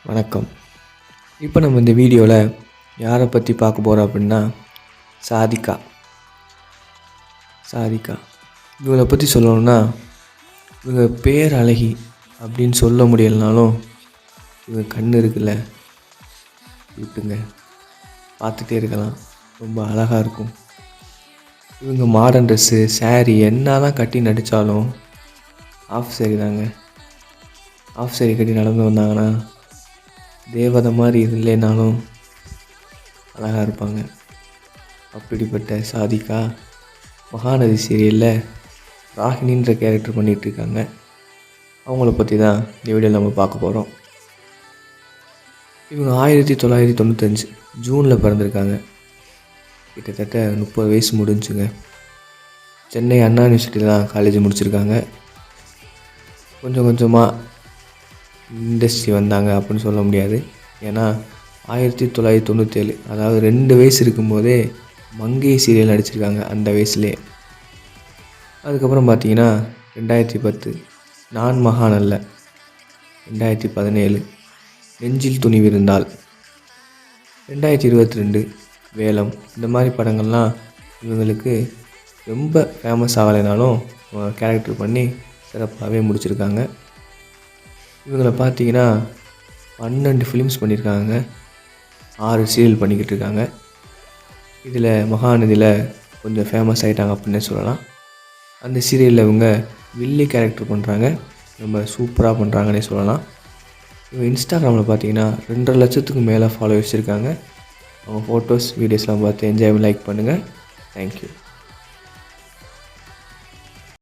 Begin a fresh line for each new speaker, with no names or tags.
வணக்கம். இப்போ நம்ம இந்த வீடியோவில் யாரை பற்றி பார்க்க போகிறோம் அப்படின்னா சாதிகா. இவங்களை பற்றி சொல்லணும்னா இவங்க பேர் அழகி அப்படின்னு சொல்ல முடியலனாலும் இவங்க கண் இருக்குல்ல, விட்டுங்க பார்த்துட்டே இருக்கலாம், ரொம்ப அழகாக இருக்கும். இவங்க மாடர்ன் ட்ரெஸ்ஸு சாரீ என்ன தான் கட்டி நடித்தாலும் ஆஃப் சாரி தாங்க. ஆஃப் சாரி கட்டி நடந்து வந்தாங்கன்னா தேவதை மாதிரி இல்லைனாலும் அழகாக இருப்பாங்க. அப்படிப்பட்ட சாதிகா மகாநதி சீரியலில் ராகினின்ற கேரக்டர் பண்ணிகிட்ருக்காங்க. அவங்கள பற்றி தான் இந்த வீடியோவில் நம்ம பார்க்க போகிறோம். இவங்க 1995 ஜூனில் பிறந்திருக்காங்க. கிட்டத்தட்ட 30 வயசு முடிஞ்சுங்க. சென்னை அண்ணா யூனிவர்சிட்டியில் தான் காலேஜ் முடிச்சிருக்காங்க. கொஞ்சம் கொஞ்சமாக இண்டஸ்ட்ரி வந்தாங்க அப்படின்னு சொல்ல முடியாது. ஏன்னா 1997, அதாவது 2 வயசு இருக்கும்போதே மங்கை சீரியல் நடிச்சிருக்காங்க அந்த வயசுலேயே. அதுக்கப்புறம் பார்த்தீங்கன்னா 2010 நான் மகான் அல்ல, 2017 நெஞ்சில் துணிவிருந்தால், 2022 வேலம். இந்த மாதிரி படங்கள்லாம் இவங்களுக்கு ரொம்ப ஃபேமஸ் ஆகலைனாலும் கேரக்டர் பண்ணி சிறப்பாகவே முடிச்சிருக்காங்க. இவங்களை பார்த்தீங்கன்னா 12 ஃபிலிம்ஸ் பண்ணியிருக்காங்க, 6 சீரியல் பண்ணிக்கிட்டு இருக்காங்க. இதில் மகாநதியில் கொஞ்சம் ஃபேமஸ் ஆகிட்டாங்க அப்படின்னே சொல்லலாம். அந்த சீரியலில் இவங்க வில்லி கேரக்டர் பண்ணுறாங்க, ரொம்ப சூப்பராக பண்ணுறாங்கன்னே சொல்லலாம். இவங்க இன்ஸ்டாகிராமில் பார்த்தீங்கன்னா 2.5 லட்சத்துக்கு மேலே ஃபாலோவர்ஸ் இருக்காங்க. அவங்க ஃபோட்டோஸ் வீடியோஸ்லாம் பார்த்து என்ஜாய் லைக் பண்ணுங்கள். தேங்க்யூ.